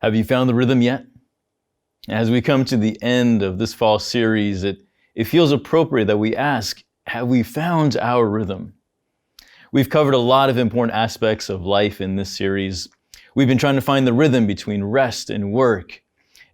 Have you found the rhythm yet? As we come to the end of this fall series, it feels appropriate that we ask, have we found our rhythm? We've covered a lot of important aspects of life in this series. We've been trying to find the rhythm between rest and work,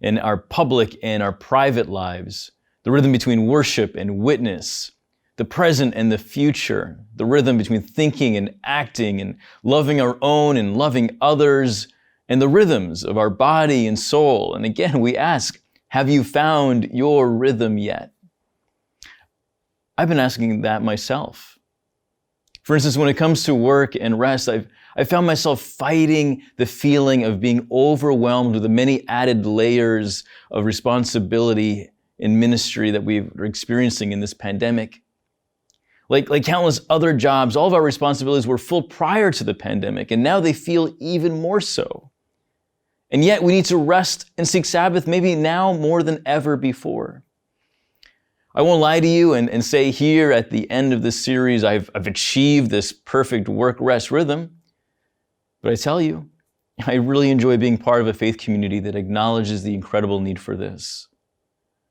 in our public and our private lives, the rhythm between worship and witness, the present and the future, the rhythm between thinking and acting and loving our own and loving others, and the rhythms of our body and soul. And again, we ask, have you found your rhythm yet? I've been asking that myself. For instance, when it comes to work and rest, I've found myself fighting the feeling of being overwhelmed with the many added layers of responsibility in ministry that we're experiencing in this pandemic. Like countless other jobs, all of our responsibilities were full prior to the pandemic, and now they feel even more so. And yet we need to rest and seek Sabbath maybe now more than ever before. I won't lie to you and say here at the end of this series, I've achieved this perfect work-rest rhythm. But I tell you, I really enjoy being part of a faith community that acknowledges the incredible need for this.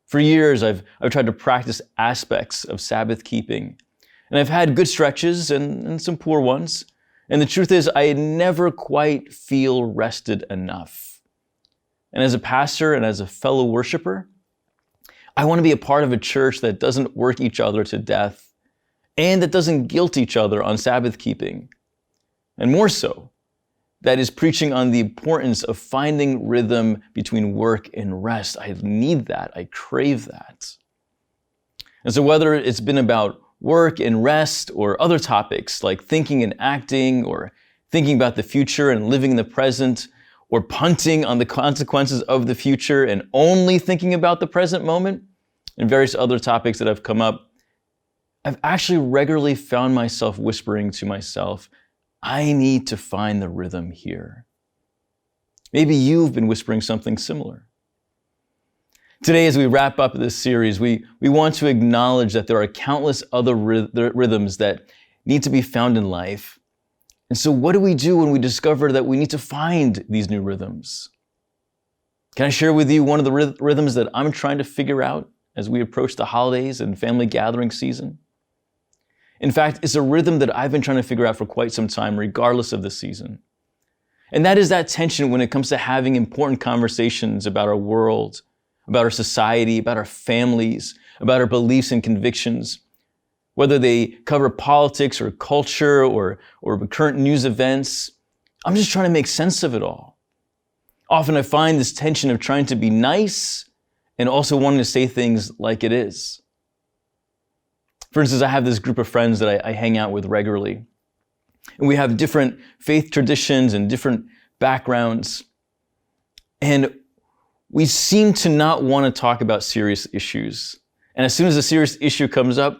For years, I've tried to practice aspects of Sabbath keeping, and I've had good stretches and some poor ones. And the truth is, I never quite feel rested enough. And as a pastor and as a fellow worshiper, I want to be a part of a church that doesn't work each other to death and that doesn't guilt each other on Sabbath keeping. And more so, that is preaching on the importance of finding rhythm between work and rest. I need that. I crave that. And so whether it's been about work and rest or other topics like thinking and acting or thinking about the future and living in the present, or punting on the consequences of the future and only thinking about the present moment, and various other topics that have come up, I've actually regularly found myself whispering to myself, I need to find the rhythm here. Maybe you've been whispering something similar. Today, as we wrap up this series, we want to acknowledge that there are countless other rhythms that need to be found in life. And so what do we do when we discover that we need to find these new rhythms? Can I share with you one of the rhythms that I'm trying to figure out as we approach the holidays and family gathering season? In fact, it's a rhythm that I've been trying to figure out for quite some time, regardless of the season. And that is that tension when it comes to having important conversations about our world, about our society, about our families, about our beliefs and convictions. Whether they cover politics or culture or current news events, I'm just trying to make sense of it all. Often I find this tension of trying to be nice and also wanting to say things like it is. For instance, I have this group of friends that I hang out with regularly. And we have different faith traditions and different backgrounds. And we seem to not want to talk about serious issues. And as soon as a serious issue comes up,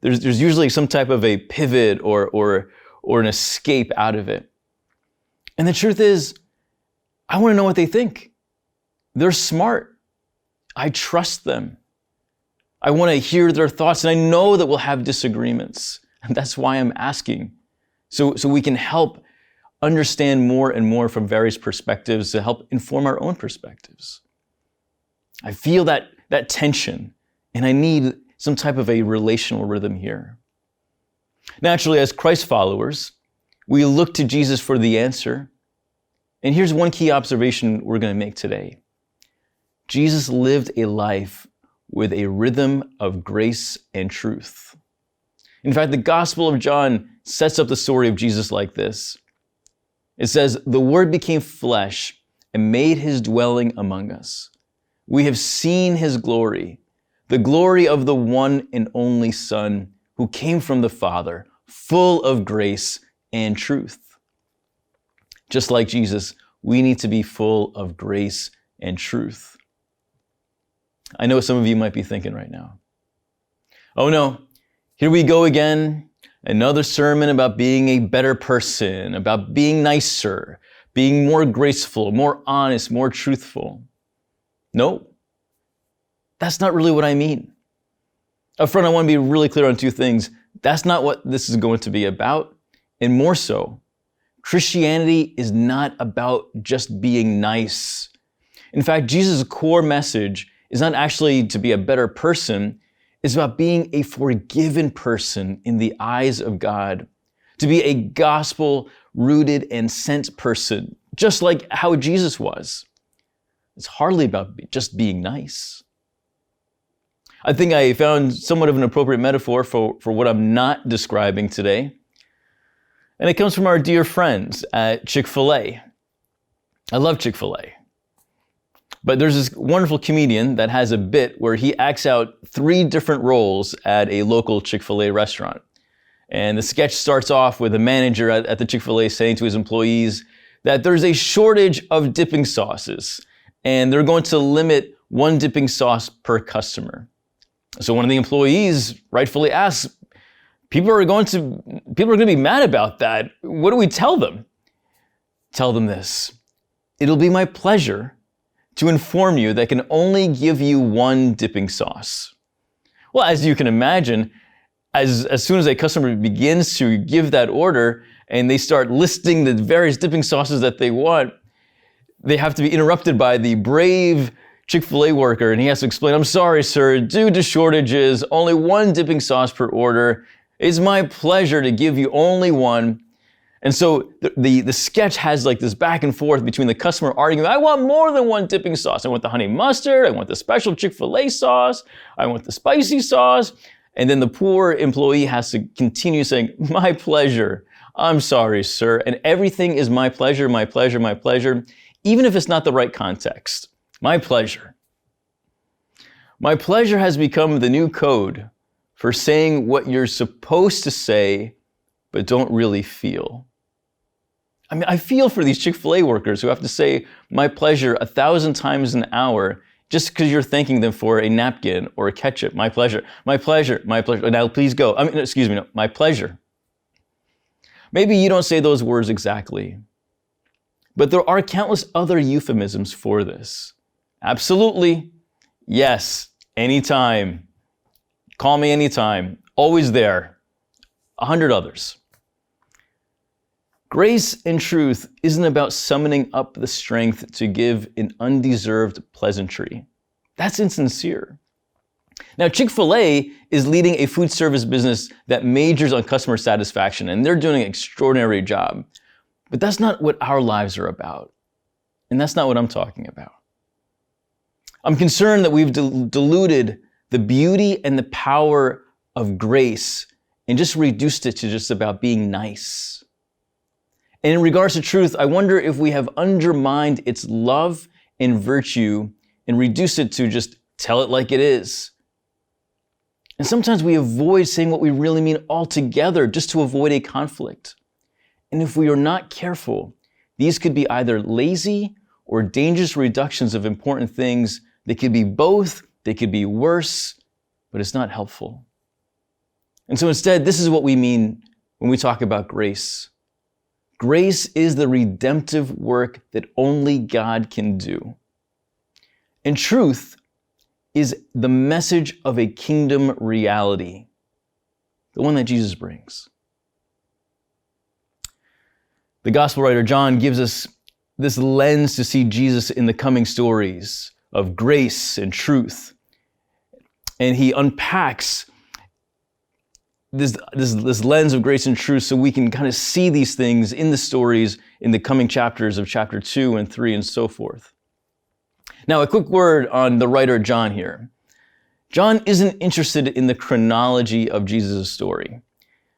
there's usually some type of a pivot or an escape out of it. And the truth is, I want to know what they think. They're smart. I trust them. I want to hear their thoughts, and I know that we'll have disagreements. And that's why I'm asking. So we can help understand more and more from various perspectives to help inform our own perspectives. I feel that tension, and I need some type of a relational rhythm here. Naturally, as Christ followers, we look to Jesus for the answer. And here's one key observation we're going to make today. Jesus lived a life with a rhythm of grace and truth. In fact, the Gospel of John sets up the story of Jesus like this. It says, "The Word became flesh and made his dwelling among us. We have seen his glory, the glory of the one and only Son who came from the Father, full of grace and truth." Just like Jesus, we need to be full of grace and truth. I know some of you might be thinking right now, oh no, here we go again, another sermon about being a better person, about being nicer, being more graceful, more honest, more truthful. No, that's not really what I mean. Up front, I want to be really clear on two things. That's not what this is going to be about. And more so, Christianity is not about just being nice. In fact, Jesus' core message is not actually to be a better person. It's about being a forgiven person in the eyes of God, to be a gospel-rooted and sent person, just like how Jesus was. It's hardly about just being nice. I think I found somewhat of an appropriate metaphor for what I'm not describing today. And it comes from our dear friends at Chick-fil-A. I love Chick-fil-A. But there's this wonderful comedian that has a bit where he acts out 3 different roles at a local Chick-fil-A restaurant. And the sketch starts off with a manager at the Chick-fil-A saying to his employees that there's a shortage of dipping sauces, and they're going to limit 1 dipping sauce per customer. So one of the employees rightfully asks, people are going to be mad about that. What do we tell them? Tell them this: it'll be my pleasure to inform you that I can only give you 1 dipping sauce. Well, as you can imagine, as soon as a customer begins to give that order and they start listing the various dipping sauces that they want, they have to be interrupted by the brave Chick-fil-A worker, and he has to explain, I'm sorry, sir, due to shortages, only 1 dipping sauce per order. It's my pleasure to give you only 1. And so the sketch has like this back and forth between the customer arguing, I want more than 1 dipping sauce. I want the honey mustard, I want the special Chick-fil-A sauce, I want the spicy sauce. And then the poor employee has to continue saying, my pleasure, I'm sorry, sir. And everything is my pleasure, my pleasure, my pleasure, even if it's not the right context. My pleasure. My pleasure has become the new code for saying what you're supposed to say, but don't really feel. I mean, I feel for these Chick-fil-A workers who have to say my pleasure 1,000 times an hour just because you're thanking them for a napkin or a ketchup. My pleasure, my pleasure, my pleasure. Now please go. My pleasure. Maybe you don't say those words exactly, but there are countless other euphemisms for this. Absolutely. Yes. Anytime. Call me anytime. Always there. 100 others. Grace and truth isn't about summoning up the strength to give an undeserved pleasantry. That's insincere. Now, Chick-fil-A is leading a food service business that majors on customer satisfaction, and they're doing an extraordinary job. But that's not what our lives are about. And that's not what I'm talking about. I'm concerned that we've diluted the beauty and the power of grace and just reduced it to just about being nice. And in regards to truth, I wonder if we have undermined its love and virtue and reduced it to just tell it like it is. And sometimes we avoid saying what we really mean altogether just to avoid a conflict. And if we are not careful, these could be either lazy or dangerous reductions of important things. They could be both, they could be worse, but it's not helpful. And so instead, this is what we mean when we talk about grace. Grace is the redemptive work that only God can do. And truth is the message of a kingdom reality, the one that Jesus brings. The gospel writer John gives us this lens to see Jesus in the coming stories of grace and truth. And he unpacks this lens of grace and truth so we can kind of see these things in the stories in the coming chapters of chapter 2 and 3 and so forth. Now, a quick word on the writer John here. John isn't interested in the chronology of Jesus' story.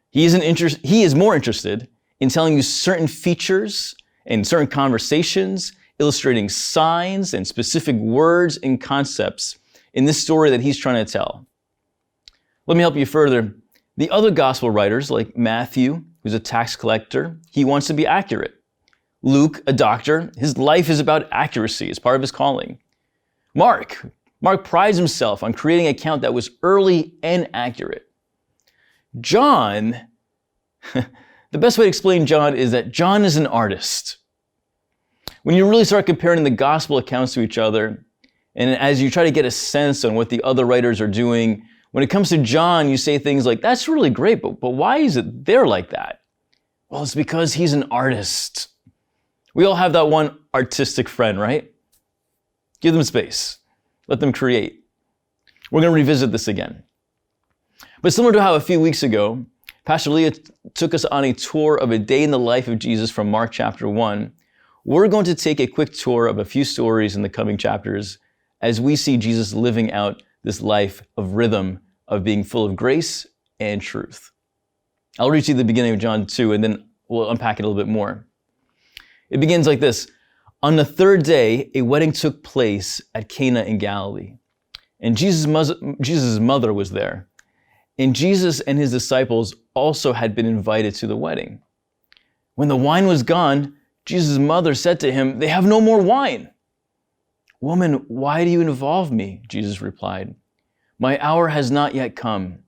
He is more interested in telling you certain features and certain conversations, illustrating signs and specific words and concepts in this story that he's trying to tell. Let me help you further. The other gospel writers, like Matthew, who's a tax collector, he wants to be accurate. Luke, a doctor, his life is about accuracy. It's part of his calling. Mark prides himself on creating an account that was early and accurate. John, the best way to explain John is that John is an artist. When you really start comparing the gospel accounts to each other, and as you try to get a sense on what the other writers are doing, when it comes to John, you say things like, that's really great, but why is it there like that? Well, it's because he's an artist. We all have that one artistic friend, right? Give them space. Let them create. We're going to revisit this again. But similar to how a few weeks ago, Pastor Leah took us on a tour of a day in the life of Jesus from Mark chapter 1, we're going to take a quick tour of a few stories in the coming chapters as we see Jesus living out this life of rhythm, of being full of grace and truth. I'll read you the beginning of John 2, and then we'll unpack it a little bit more. It begins like this. On the third day, a wedding took place at Cana in Galilee, and Jesus' mother was there. And Jesus and his disciples also had been invited to the wedding. When the wine was gone, Jesus' mother said to him, "They have no more wine." "Woman, why do you involve me?" Jesus replied. "My hour has not yet come."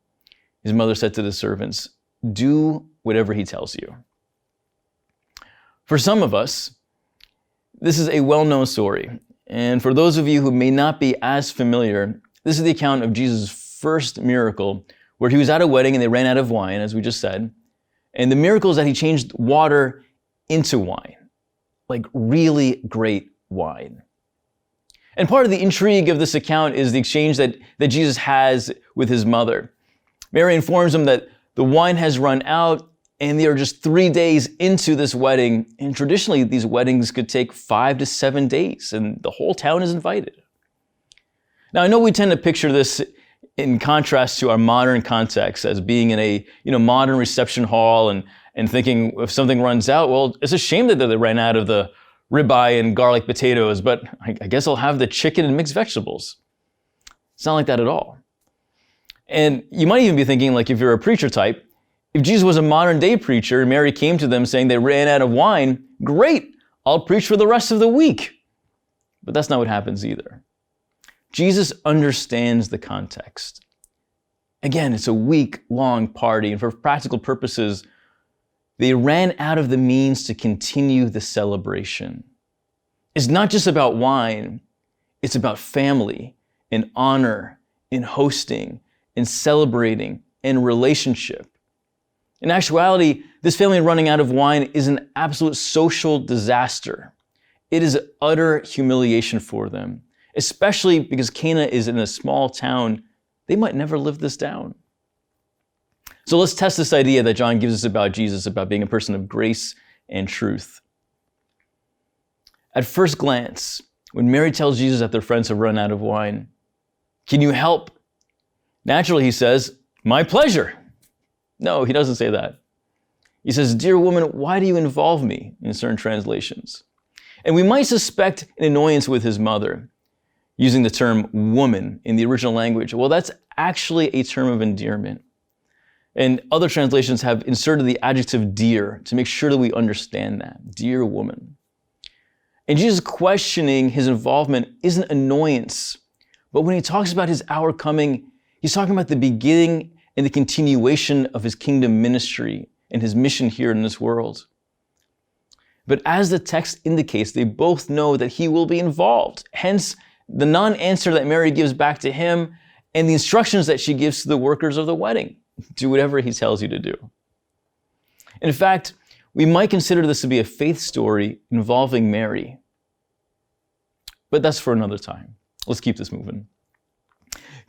His mother said to the servants, "Do whatever he tells you." For some of us, this is a well-known story. And for those of you who may not be as familiar, this is the account of Jesus' first miracle, where he was at a wedding and they ran out of wine, as we just said. And the miracle is that he changed water into wine, like really great wine. And part of the intrigue of this account is the exchange that Jesus has with his mother. Mary informs him that the wine has run out and they are just 3 days into this wedding. And traditionally, these weddings could take 5 to 7 days and the whole town is invited. Now, I know we tend to picture this in contrast to our modern context as being in a modern reception hall and thinking if something runs out, well, it's a shame that they ran out of the ribeye and garlic potatoes, but I guess I'll have the chicken and mixed vegetables. It's not like that at all. And you might even be thinking, like if you're a preacher type, if Jesus was a modern day preacher and Mary came to them saying they ran out of wine, great, I'll preach for the rest of the week. But that's not what happens either. Jesus understands the context. Again, it's a week-long party, and for practical purposes, they ran out of the means to continue the celebration. It's not just about wine, it's about family and honor and hosting and celebrating and relationship. In actuality, this family running out of wine is an absolute social disaster. It is utter humiliation for them, especially because Cana is in a small town. They might never live this down. So let's test this idea that John gives us about Jesus, about being a person of grace and truth. At first glance, when Mary tells Jesus that their friends have run out of wine, "Can you help?" Naturally, he says, "My pleasure." No, he doesn't say that. He says, "Dear woman, why do you involve me?" in certain translations. And we might suspect an annoyance with his mother, using the term woman in the original language. Well, that's actually a term of endearment. And other translations have inserted the adjective dear to make sure that we understand that. Dear woman. And Jesus questioning his involvement isn't annoyance, but when he talks about his hour coming, he's talking about the beginning and the continuation of his kingdom ministry and his mission here in this world. But as the text indicates, they both know that he will be involved. Hence, the non-answer that Mary gives back to him and the instructions that she gives to the workers of the wedding. Do whatever he tells you to do. In fact, we might consider this to be a faith story involving Mary. But that's for another time. Let's keep this moving.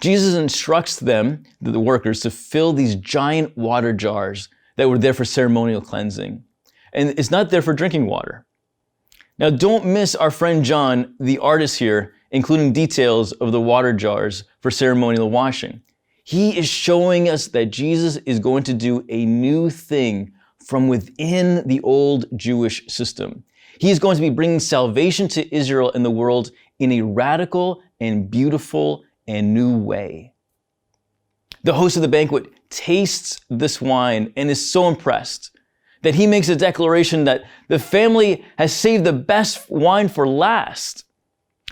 Jesus instructs them, the workers, to fill these giant water jars that were there for ceremonial cleansing. And it's not there for drinking water. Now, don't miss our friend John, the artist here, including details of the water jars for ceremonial washing. He is showing us that Jesus is going to do a new thing from within the old Jewish system. He is going to be bringing salvation to Israel and the world in a radical and beautiful and new way. The host of the banquet tastes this wine and is so impressed that he makes a declaration that the family has saved the best wine for last.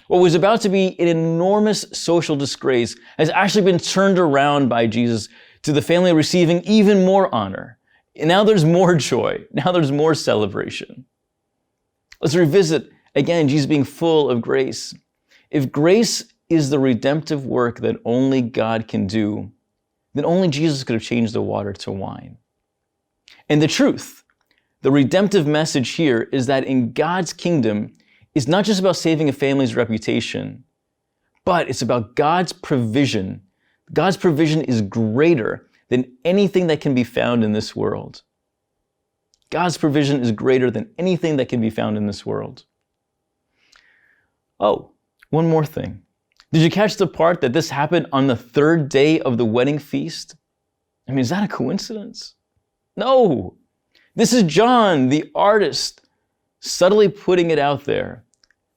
What was about to be an enormous social disgrace has actually been turned around by Jesus to the family receiving even more honor. And now there's more joy. Now there's more celebration. Let's revisit, again, Jesus being full of grace. If grace is the redemptive work that only God can do, then only Jesus could have changed the water to wine. And the truth, The redemptive message here is that in God's kingdom, it's not just about saving a family's reputation, but it's about God's provision. God's provision is greater than anything that can be found in this world. God's provision is greater than anything that can be found in this world. Oh, one more thing. Did you catch the part that this happened on the third day of the wedding feast? I mean, is that a coincidence? No. This is John, the artist, subtly putting it out there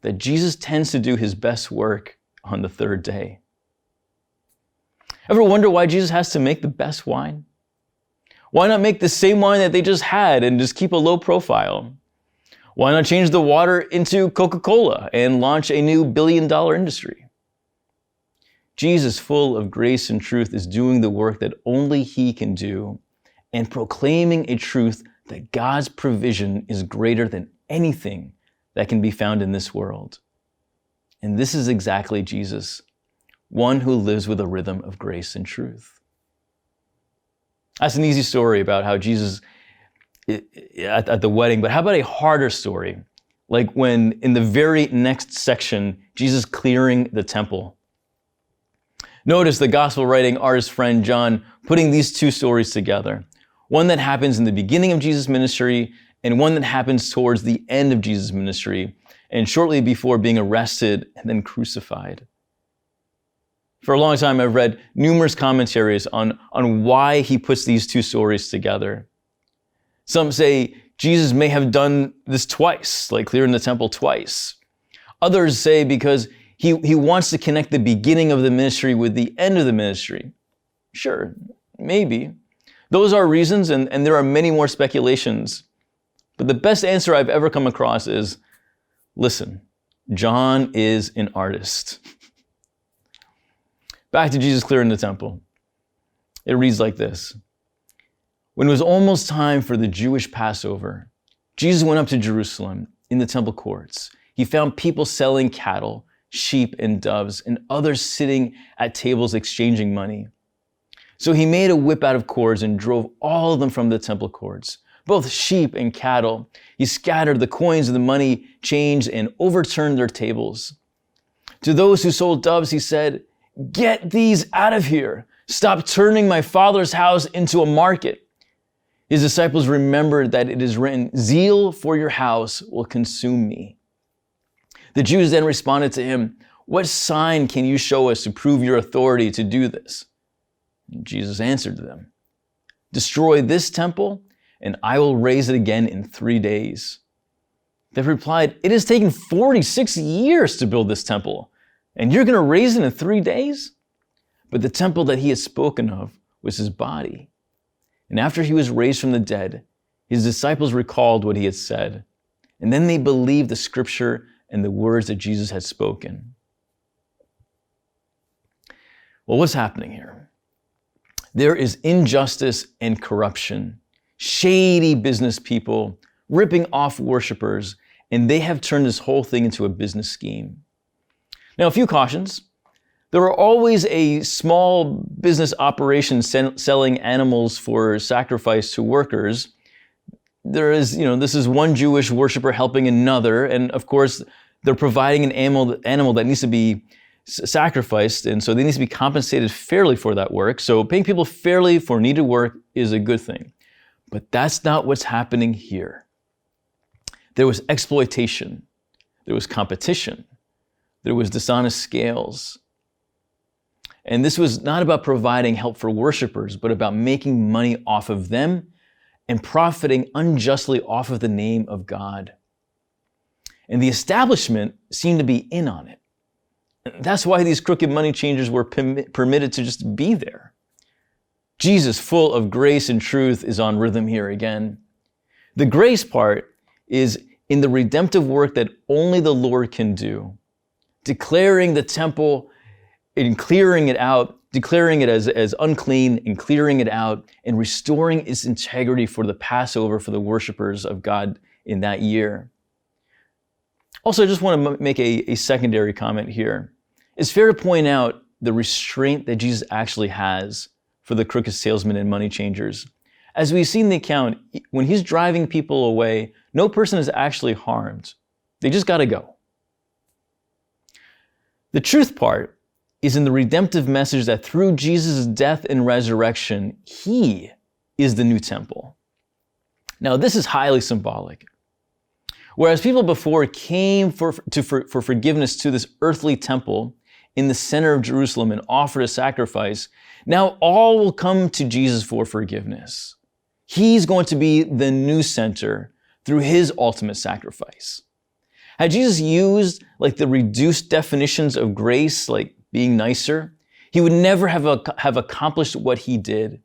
that Jesus tends to do his best work on the third day. Ever wonder why Jesus has to make the best wine? Why not make the same wine that they just had and just keep a low profile? Why not change the water into Coca-Cola and launch a new billion-dollar industry? Jesus, full of grace and truth, is doing the work that only he can do and proclaiming a truth that God's provision is greater than anything that can be found in this world. And this is exactly Jesus, one who lives with a rhythm of grace and truth. That's an easy story about how Jesus at the wedding, but how about a harder story? Like when in the very next section, Jesus clearing the temple. Notice the gospel writing artist friend John putting these two stories together. One that happens in the beginning of Jesus' ministry and one that happens towards the end of Jesus' ministry and shortly before being arrested and then crucified. For a long time, I've read numerous commentaries on why he puts these two stories together. Some say Jesus may have done this twice, like clearing the temple twice. Others say because he wants to connect the beginning of the ministry with the end of the ministry. Sure, maybe. Those are reasons, and there are many more speculations. But the best answer I've ever come across is, listen, John is an artist. Back to Jesus clearing the temple. It reads like this. When it was almost time for the Jewish Passover, Jesus went up to Jerusalem in the temple courts. He found people selling cattle, sheep, and doves, and others sitting at tables exchanging money. So he made a whip out of cords and drove all of them from the temple courts, both sheep and cattle. He scattered the coins of the money changed and overturned their tables. To those who sold doves, he said, "Get these out of here. Stop turning my Father's house into a market." His disciples remembered that it is written, "Zeal for your house will consume me." The Jews then responded to him, "What sign can you show us to prove your authority to do this?" And Jesus answered them, "Destroy this temple, and I will raise it again in 3 days." They replied, "It has taken 46 years to build this temple, and you're going to raise it in 3 days?" But the temple that he had spoken of was his body. And after he was raised from the dead, his disciples recalled what he had said. And then they believed the scripture and the words that Jesus had spoken. Well, what's happening here? There is injustice and corruption, shady business people ripping off worshipers, and they have turned this whole thing into a business scheme. Now, a few cautions. There are always a small business operation selling animals for sacrifice to workers. This is one Jewish worshiper helping another, and of course, they're providing an animal that needs to be sacrificed, and so they need to be compensated fairly for that work. So paying people fairly for needed work is a good thing. But that's not what's happening here. There was exploitation. There was competition. There was dishonest scales. And this was not about providing help for worshipers, but about making money off of them and profiting unjustly off of the name of God. And the establishment seemed to be in on it. That's why these crooked money changers were permitted to just be there. Jesus, full of grace and truth, is on rhythm here again. The grace part is in the redemptive work that only the Lord can do, declaring the temple and clearing it out, declaring it as unclean and clearing it out and restoring its integrity for the Passover for the worshipers of God in that year. Also, I just want to make a secondary comment here. It's fair to point out the restraint that Jesus actually has for the crooked salesmen and money changers. As we see in the account, when he's driving people away, no person is actually harmed. They just got to go. The truth part is in the redemptive message that through Jesus' death and resurrection, he is the new temple. Now, this is highly symbolic. Whereas people before came for forgiveness to this earthly temple in the center of Jerusalem and offered a sacrifice, now all will come to Jesus for forgiveness. He's going to be the new center through his ultimate sacrifice. Had Jesus used like the reduced definitions of grace, like being nicer, he would never have accomplished what he did.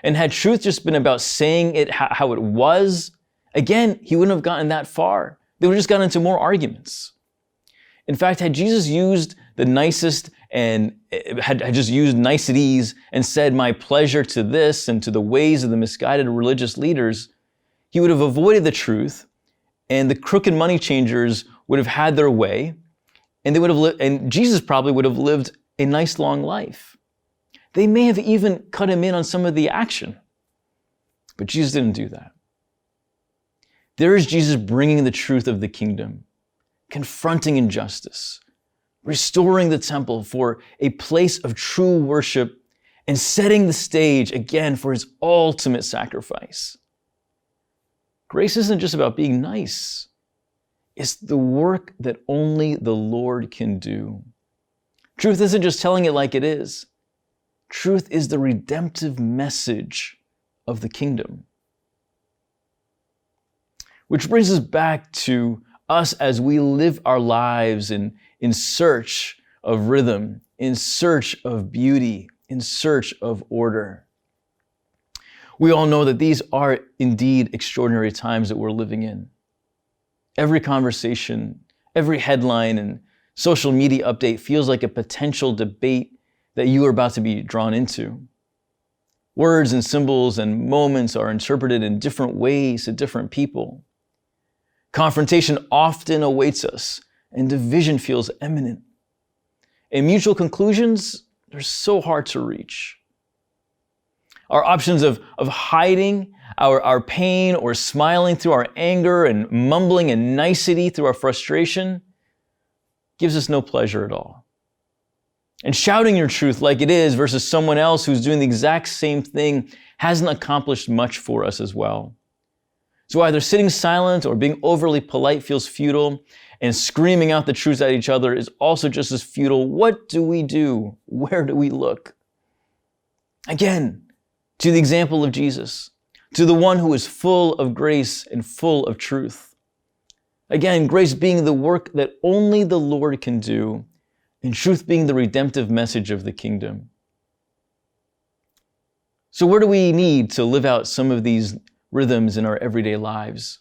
And had truth just been about saying it how it was, again, he wouldn't have gotten that far. They would have just gotten into more arguments. In fact, had Jesus used the nicest and had just used niceties and said my pleasure to this and to the ways of the misguided religious leaders, he would have avoided the truth, and the crooked money changers would have had their way, and they would have and Jesus probably would have lived a nice long life. They may have even cut him in on some of the action, but Jesus didn't do that. There is Jesus bringing the truth of the kingdom, confronting injustice, restoring the temple for a place of true worship, and setting the stage again for his ultimate sacrifice. Grace isn't just about being nice. It's the work that only the Lord can do. Truth isn't just telling it like it is. Truth is the redemptive message of the kingdom. Which brings us back to us as we live our lives in search of rhythm, in search of beauty, in search of order. We all know that these are indeed extraordinary times that we're living in. Every conversation, every headline and social media update feels like a potential debate that you are about to be drawn into. Words and symbols and moments are interpreted in different ways to different people. Confrontation often awaits us, and division feels imminent. And mutual conclusions, they're so hard to reach. Our options of hiding our pain or smiling through our anger and mumbling in nicety through our frustration gives us no pleasure at all. And shouting your truth like it is versus someone else who's doing the exact same thing hasn't accomplished much for us as well. So either sitting silent or being overly polite feels futile, and screaming out the truths at each other is also just as futile. What do we do? Where do we look? Again, to the example of Jesus, to the one who is full of grace and full of truth. Again, grace being the work that only the Lord can do, and truth being the redemptive message of the kingdom. So where do we need to live out some of these rhythms in our everyday lives?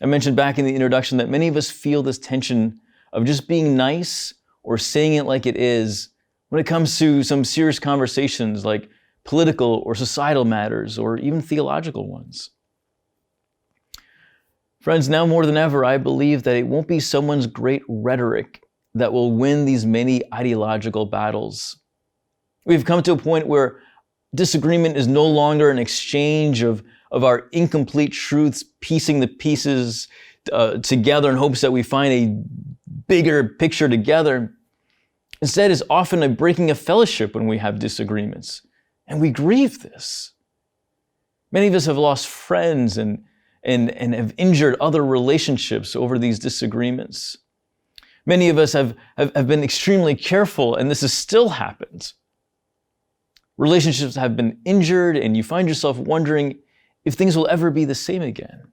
I mentioned back in the introduction that many of us feel this tension of just being nice or saying it like it is when it comes to some serious conversations like political or societal matters or even theological ones. Friends, now more than ever, I believe that it won't be someone's great rhetoric that will win these many ideological battles. We've come to a point where disagreement is no longer an exchange of our incomplete truths, piecing the pieces together in hopes that we find a bigger picture together. Instead, it's often a breaking of fellowship when we have disagreements, and we grieve this. Many of us have lost friends and have injured other relationships over these disagreements. Many of us have been extremely careful, and this has still happened. Relationships have been injured, and you find yourself wondering if things will ever be the same again.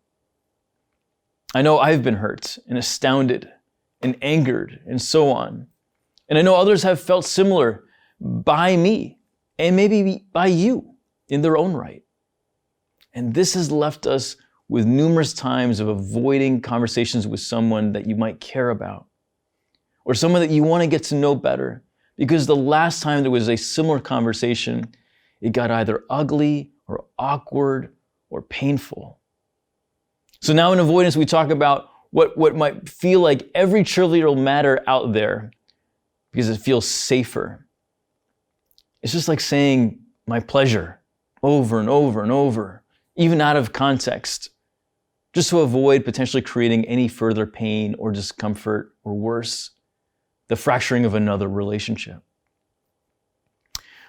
I know I've been hurt and astounded and angered and so on. And I know others have felt similar by me and maybe by you in their own right. And this has left us with numerous times of avoiding conversations with someone that you might care about or someone that you want to get to know better, because the last time there was a similar conversation, it got either ugly or awkward or painful. So now in avoidance, we talk about what might feel like every trivial matter out there because it feels safer. It's just like saying my pleasure over and over and over, even out of context, just to avoid potentially creating any further pain or discomfort, or worse, the fracturing of another relationship.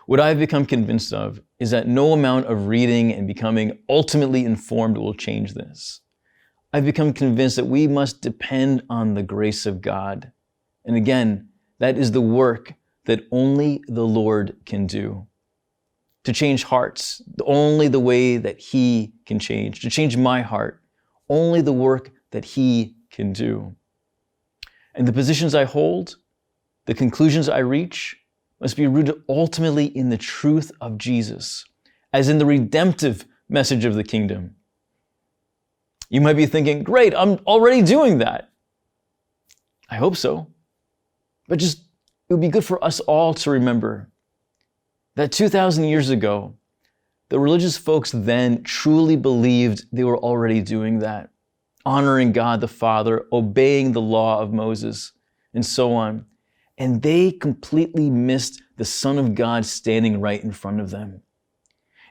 What I've become convinced of is that no amount of reading and becoming ultimately informed will change this. I've become convinced that we must depend on the grace of God. And again, that is the work that only the Lord can do. To change hearts, only the way that He can change. To change my heart, only the work that He can do. And the positions I hold, the conclusions I reach, must be rooted ultimately in the truth of Jesus, as in the redemptive message of the kingdom. You might be thinking, great, I'm already doing that. I hope so. But it would be good for us all to remember that 2,000 years ago, the religious folks then truly believed they were already doing that, honoring God the Father, obeying the law of Moses, and so on. And they completely missed the Son of God standing right in front of them.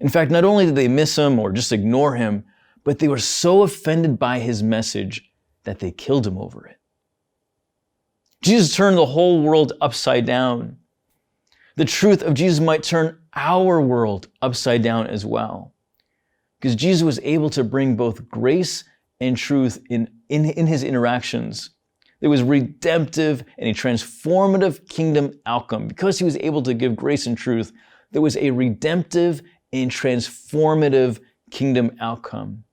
In fact, not only did they miss Him or just ignore Him, but they were so offended by His message that they killed Him over it. Jesus turned the whole world upside down. The truth of Jesus might turn our world upside down as well, because Jesus was able to bring both grace and truth in His interactions. There was redemptive and a transformative kingdom outcome. Because He was able to give grace and truth, there was a redemptive and transformative kingdom outcome.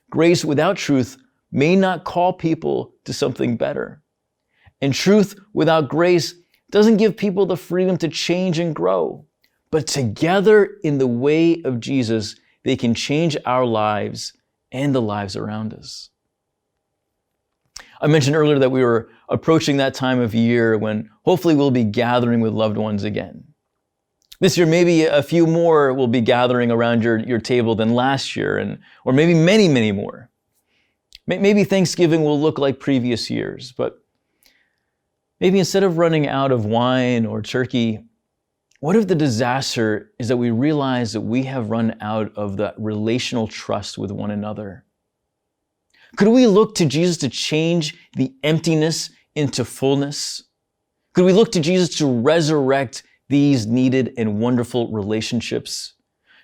Grace without truth may not call people to something better. And truth without grace doesn't give people the freedom to change and grow. But together in the way of Jesus, they can change our lives and the lives around us. I mentioned earlier that we were approaching that time of year when hopefully we'll be gathering with loved ones again. This year, maybe a few more will be gathering around your table than last year, or maybe many, many more. Maybe Thanksgiving will look like previous years, but maybe instead of running out of wine or turkey, what if the disaster is that we realize that we have run out of the relational trust with one another? Could we look to Jesus to change the emptiness into fullness? Could we look to Jesus to resurrect these needed and wonderful relationships?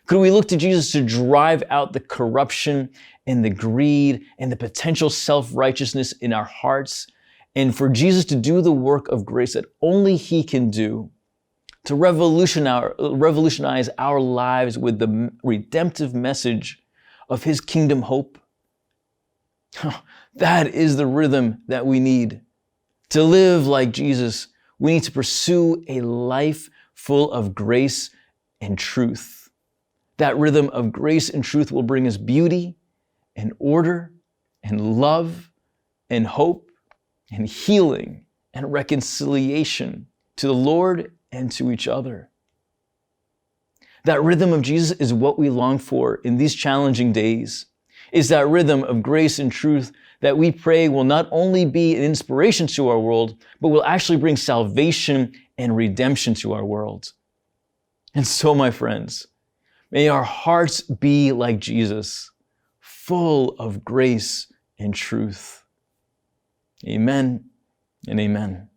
Could we look to Jesus to drive out the corruption and the greed and the potential self-righteousness in our hearts, and for Jesus to do the work of grace that only He can do, to revolutionize our lives with the redemptive message of His kingdom hope? That is the rhythm that we need. To live like Jesus, we need to pursue a life full of grace and truth. That rhythm of grace and truth will bring us beauty and order and love and hope and healing and reconciliation to the Lord and to each other. That rhythm of Jesus is what we long for in these challenging days. Is that rhythm of grace and truth that we pray will not only be an inspiration to our world, but will actually bring salvation and redemption to our world. And so, my friends, may our hearts be like Jesus, full of grace and truth. Amen and amen.